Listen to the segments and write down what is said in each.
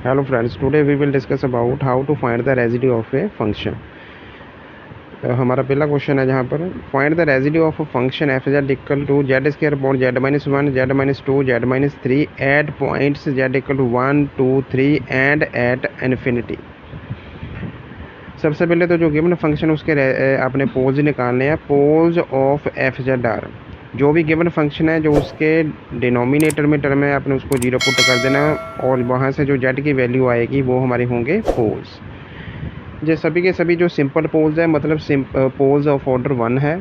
Hello friends, today we will discuss about how to find the residue of a function. हमारा पहला question है जहाँ पर find the residue of a function f Z equal to z square upon Z minus one z minus two z minus three at points z equal to 1 2 3 and at infinity. सबसे पहले तो जो given function उसके अपने poles निकालने हैं। Poles of F Z are, जो भी गिवन फंक्शन है जो उसके डिनोमिनेटर में टर्म है आपने उसको जीरो पुट कर देना और वहाँ से जो जेड की वैल्यू आएगी वो हमारे होंगे पोल्स। ये सभी के सभी जो सिंपल पोल्स है मतलब पोल्स ऑफ ऑर्डर 1 है।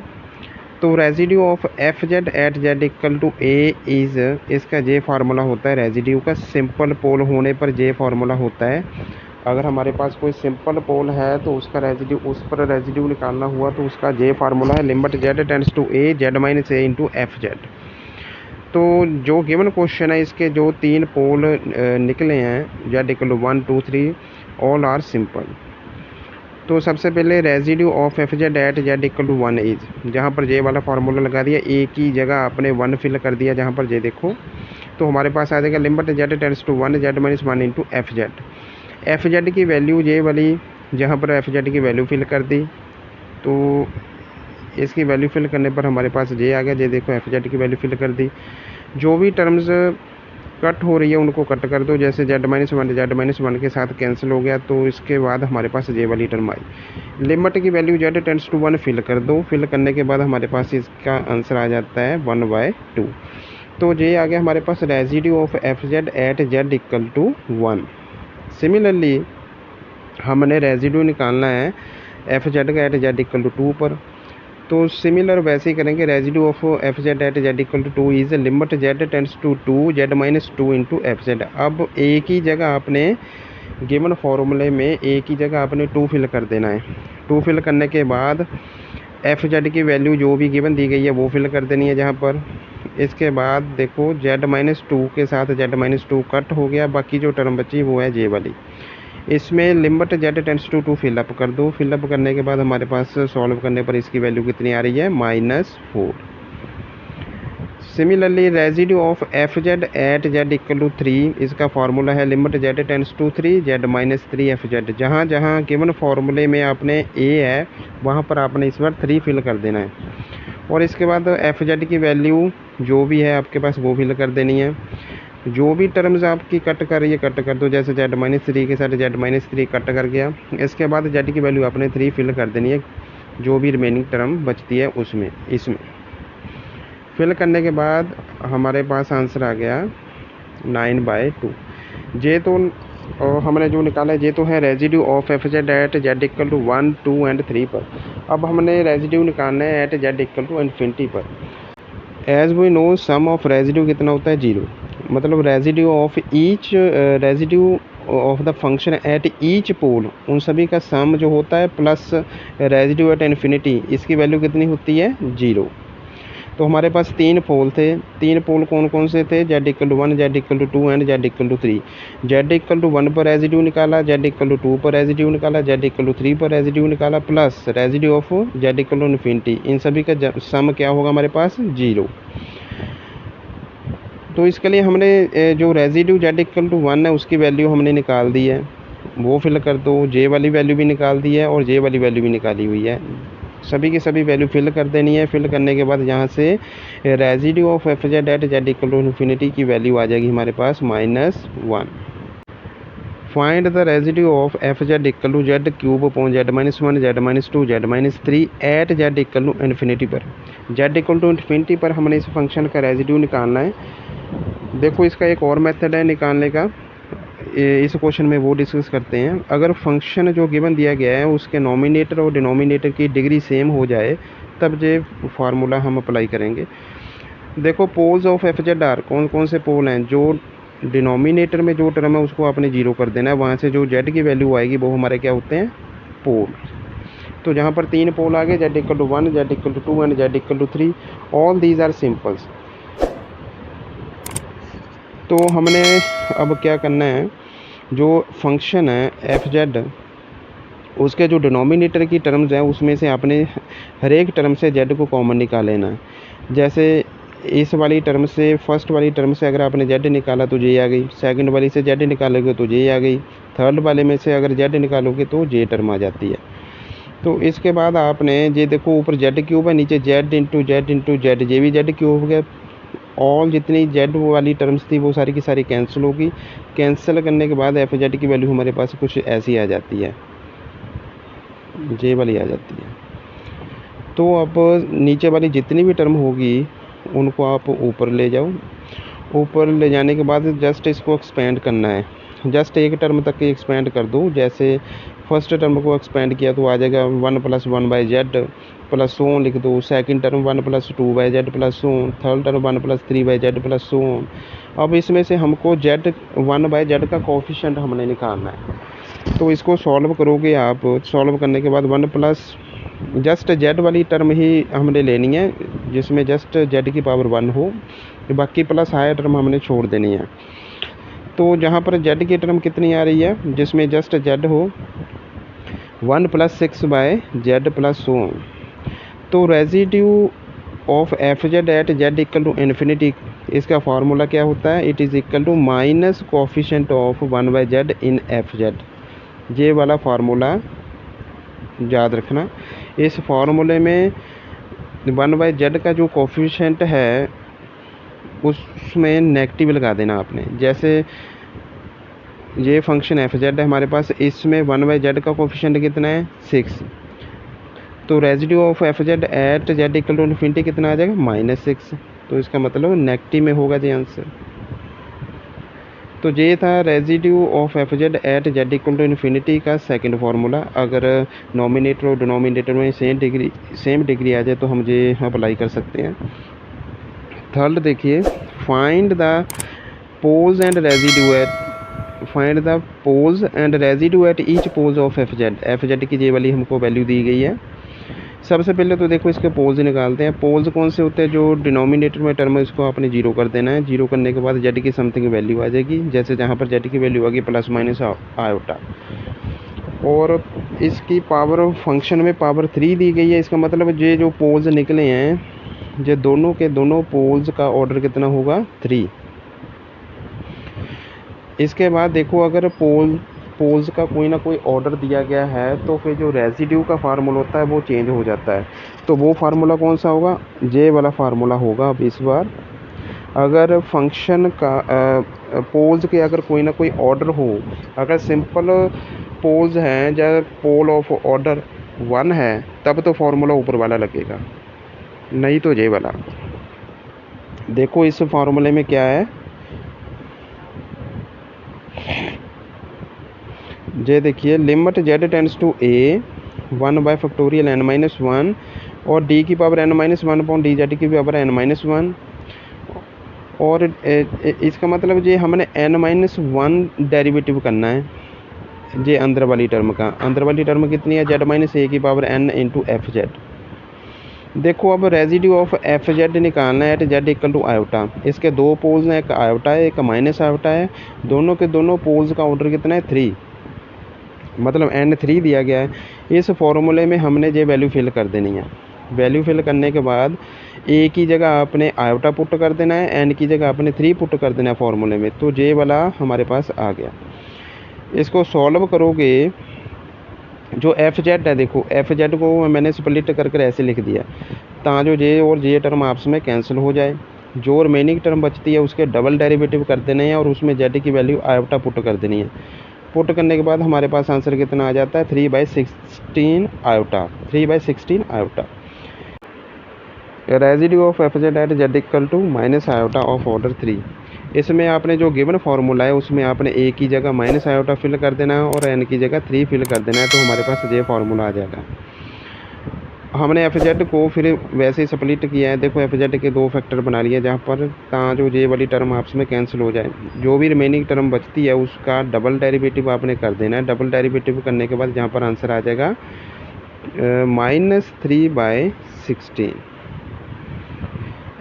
तो residue of F Z at Z equal to a is, इसका जे फार्मूला होता है रेजिड्यू का। सिंपल पोल होने पर जे फार्मूला होता है। अगर हमारे पास कोई सिंपल पोल है तो उसका रेजिड्यू, उस पर रेजिड्यू निकालना हुआ तो उसका जे फार्मूला है limit Z tends to a z minus a into F z. तो जो गिवन क्वेश्चन है इसके जो 3 पोल निकले हैं z equal to 1 2 3 all are simple. तो सबसे पहले residue of F Z at Z equal to 1 is, जहाँ पर जे वाला फार्मूला लगा दिया, ए की जगह आपने 1 फिल कर दिया जहाँ पर जे देखो, तो हमारे पास आ जाएगा limit Z tends to 1 Z minus 1 into F z. F Z की वैल्यू जे वाली जहाँ पर एफ जेड की वैल्यू फिल कर दी, तो इसकी वैल्यू फिल करने पर हमारे पास जे आ गया। जे देखो एफ जेड की वैल्यू फिल कर दी। जो भी टर्म्स कट हो रही है उनको कट कर दो, जैसे जेड माइनस वन के साथ कैंसिल हो गया, तो इसके बाद हमारे पास जे वाली टर्म आई। लिमिट की value z tends to 1 fill कर दो। फिल करने के बाद हमारे पास इसका आंसर आ जाता है 1/2। तो ये आ गया हमारे पास residue of F Z at Z equal to 1। Similarly हमने रेजिड्यू निकालना है एफ जेड का एट जेड इक्वल टू 2 पर। तो सिमिलर वैसे ही करेंगे। Residue of F Z at Z equal to 2 is limit Z tends to 2 Z minus 2 into F z. अब ए की जगह आपने गिवन फॉर्मूले में ए की जगह आपने 2 फिल कर देना है। 2 फिल करने के बाद एफ जेड की वैल्यू जो भी गिवन दी गई है वो फिल कर देनी है जहाँ पर। इसके बाद देखो जेड माइनस 2 के साथ जेड माइनस 2 कट हो गया, बाकी जो टर्म बची वो है जे वाली। इसमें limit Z tends to 2 fill up कर दो। फिलअप करने के बाद हमारे पास सॉल्व करने पर इसकी वैल्यू कितनी आ रही है -4। Similarly residue of F Z at Z equal to 3, इसका फार्मूला है limit Z tends to 3 Z minus 3 F Z. जहाँ जहाँ गिवन फार्मूले में आपने ए है वहाँ पर आपने इस बार 3 फिल कर देना है और इसके बाद एफ जेड की वैल्यू जो भी है आपके पास वो फिल कर देनी है। जो भी टर्म्स आपकी कट कर रही है कट कर दो, जैसे जेड माइनस 3 के साथ जेड माइनस 3 कट कर गया। इसके बाद जेड की वैल्यू आपने 3 फिल कर देनी है जो भी रिमेनिंग टर्म बचती है उसमें। इसमें फिल करने के बाद हमारे पास आंसर आ गया 9/2। जे तो हमने जो निकाला है जे तो है residue of F Z at Z equal to 1 2 and 3 पर। अब हमने रेजिड्यू निकालना है at Z equal to infinity पर। As we know sum of residue कितना होता है 0, मतलब residue of each residue of the function at each pole, उन सभी का सम जो होता है प्लस रेजिड्यू एट इन्फिनिटी, इसकी वैल्यू कितनी होती है 0। तो हमारे पास 3 पोल थे। 3 पोल कौन कौन से थे? Z equal to 1 Z equal to 2 and Z equal to 3। Z equal to 1 पर रेजिड्यू निकाला, जेड इक्वल टू 2 पर रेजिड्यू निकाला, जेड इक्वल टू 3 पर रेजिड्यू निकाला, plus residue of z equal to infinity. इन सभी का सम क्या होगा हमारे पास 0। तो इसके लिए हमने जो रेजिड्यू जेड इक्वल टू 1 है उसकी वैल्यू हमने निकाल दी है, वो फिल कर दो। जे वाली वैल्यू भी निकाल दी है और जे वाली वैल्यू भी निकाली हुई है। सभी की सभी वैल्यू फिल कर देनी है। फिल करने के बाद यहाँ से residue of F Z at Z equal to infinity की वैल्यू आ जाएगी हमारे पास -1। Find the residue of F Z equal to Z cube upon Z minus 1 Z minus 2 Z minus 3 at Z equal to infinity पर। Z equal to infinity पर हमने इस function का रेजिड्यू निकालना है। देखो इसका एक और मेथड है निकालने का, इस क्वेश्चन में वो डिस्कस करते हैं। अगर फंक्शन जो गिवन दिया गया है उसके नोमिनेटर और डिनोमिनेटर की डिग्री सेम हो जाए तब ये फार्मूला हम अप्लाई करेंगे। देखो poles of F Z are कौन कौन से पोल हैं? जो डिनोमिनेटर में जो टर्म है उसको आपने 0 कर देना है, वहाँ से जो जेड की वैल्यू आएगी वो हमारे क्या होते हैं पोल। तो जहाँ पर 3 पोल आ गए Z equal to 1 Z equal to 2 and Z equal to 3, all these are simples. तो हमने अब क्या करना है, जो फंक्शन है एफ जेड उसके जो डिनोमिनेटर की टर्म्स हैं उसमें से आपने हर एक टर्म से जेड को कॉमन निकाल लेना है। जैसे इस वाली टर्म से, फर्स्ट वाली टर्म से अगर आपने जेड निकाला तो जे आ गई, सेकंड वाली से जेड निकालोगे तो जे आ गई, थर्ड वाले में से अगर जेड निकालोगे तो जे टर्म आ जाती है। तो इसके बाद आपने ये देखो ऊपर जेड क्यूब है, नीचे जेड इंटू जेड, जे भी जेड क्यूब हो गया। ऑल जितनी जेड वाली टर्म्स थी वो सारी की सारी कैंसिल होगी। कैंसिल करने के बाद एफ जेड की वैल्यू हमारे पास कुछ ऐसी आ जाती है, जे वाली आ जाती है। तो अब नीचे वाली जितनी भी टर्म होगी उनको आप ऊपर ले जाओ। ऊपर ले जाने के बाद जस्ट इसको एक्सपेंड करना है, जस्ट एक टर्म तक एक्सपेंड कर दो। जैसे फर्स्ट टर्म को एक्सपेंड किया तो आ जाएगा 1 + 1/z प्लस सो लिख दो। Second term 1 + 2/z plus so, third term 1 + 3/z plus so. अब इसमें से हमको z 1/z का कोफिशिएंट हमने निकालना है। तो इसको सॉल्व करोगे आप, सॉल्व करने के बाद 1 प्लस जस्ट z वाली टर्म ही हमने लेनी है जिसमें जस्ट z की पावर 1 हो, बाकी प्लस हायर टर्म हमने छोड़ देनी है। तो जहाँ पर z की टर्म कितनी आ रही है, जिसमें जस्ट z हो 1 + 6/z प्लस सो। तो residue of F Z at Z equal to infinity, इसका फार्मूला क्या होता है, it is equal to minus coefficient of 1/z in f z. ये वाला फार्मूला याद रखना। इस फार्मूले में 1/z का जो कोफिशिएंट है उसमें नेगेटिव लगा देना आपने। जैसे ये फंक्शन एफ जेड है हमारे पास, इसमें 1/z का कोफिशिएंट कितना है 6। तो residue of F Z at Z equal to infinity कितना आ जाएगा -6। तो इसका मतलब नेगेटिव में होगा जी आंसर। तो ये था residue of F Z at Z equal to infinity का सेकंड फार्मूला। अगर नॉमिनेटर और डिनोमिनेटर में सेम डिग्री आ जाए तो हम ये अप्लाई कर सकते हैं। थर्ड देखिए, find the poles and residue at each poles of F Z की ये वाली हमको वैल्यू दी गई है। सबसे पहले तो देखो इसके पोल्स निकालते हैं। पोल्स कौन से होते हैं, जो डिनोमिनेटर में टर्म है इसको आपने जीरो कर देना है। जीरो करने के बाद जेड की समथिंग वैल्यू आ जाएगी, जैसे जहाँ पर जेड की वैल्यू आ गई ± आयोटा, और इसकी पावर फंक्शन में पावर 3 दी गई है। इसका मतलब ये जो पोल्स निकले हैं ये दोनों के दोनों पोल्स का ऑर्डर कितना होगा 3। इसके बाद देखो अगर पोल्स का कोई ना कोई ऑर्डर दिया गया है तो फिर जो रेजिड्यू का फार्मूला होता है वो चेंज हो जाता है। तो वो फार्मूला कौन सा होगा, जे वाला फार्मूला होगा। अब इस बार अगर फंक्शन का पोल्स के अगर कोई ना कोई ऑर्डर हो, अगर सिंपल पोल्स हैं या पोल ऑफ ऑर्डर 1 है तब तो फार्मूला ऊपर वाला लगेगा, नहीं तो जे वाला। देखो इस फार्मूले में क्या है, ये देखिए limit z tends to a 1/n - 1 और d की पावर n-1 अपॉन dz की पावर n-1। और इसका मतलब ये हमने n-1 डेरिवेटिव करना है ये अंदर वाली टर्म का। अंदर वाली टर्म कितनी है, z - a की power n into F Z. देखो अब रेजिड्यू ऑफ एफ जेड निकालना है at Z equal to iota. इसके दो पोल्स हैं, एक आयोटा है एक माइनस आयोटा है। दोनों के दोनों पोल्स का ऑर्डर कितना है 3, मतलब n3 दिया गया है। इस फॉर्मूले में हमने ये वैल्यू फिल कर देनी है। वैल्यू फिल करने के बाद a की जगह आपने आयोटा पुट कर देना है, n की जगह आपने 3 पुट कर देना है फॉर्मूले में। तो ये वाला हमारे पास आ गया। इसको सॉल्व करोगे, जो एफ जेड है देखो एफ जेड को मैंने स्प्लिट कर ऐसे लिख दिया ताकि जे और जे टर्म आपस में कैंसिल हो जाए। जो रिमेनिंग टर्म बचती है उसके डबल डेरिवेटिव कर देने हैं और उसमें जेड की वैल्यू आयोटा पुट कर देनी है। पुट करने के बाद हमारे पास आंसर कितना आ जाता है 3/16 iota. 3/16 iota. Residue of F Z at Z equal to minus iota of order 3। इसमें आपने जो गिवन फार्मूला है उसमें आपने a की जगह माइनस आयोटा फिल कर देना है और n की जगह 3 फिल कर देना है। तो हमारे पास ये फार्मूला आ जाएगा। हमने एफ जेड को फिर वैसे ही स्प्लिट किया है। देखो एफ जेड के 2 फैक्टर बना लिए जहाँ पर जो जे वाली टर्म आपस में कैंसिल हो जाए। जो भी रिमेनिंग टर्म बचती है उसका डबल डेरिवेटिव आपने कर देना है। डबल डेरिवेटिव करने के बाद जहाँ पर आंसर आ जाएगा -3/16।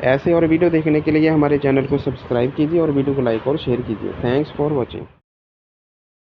ऐसे और वीडियो देखने के लिए हमारे चैनल को सब्सक्राइब कीजिए और वीडियो को लाइक और शेयर कीजिए। Thanks for watching.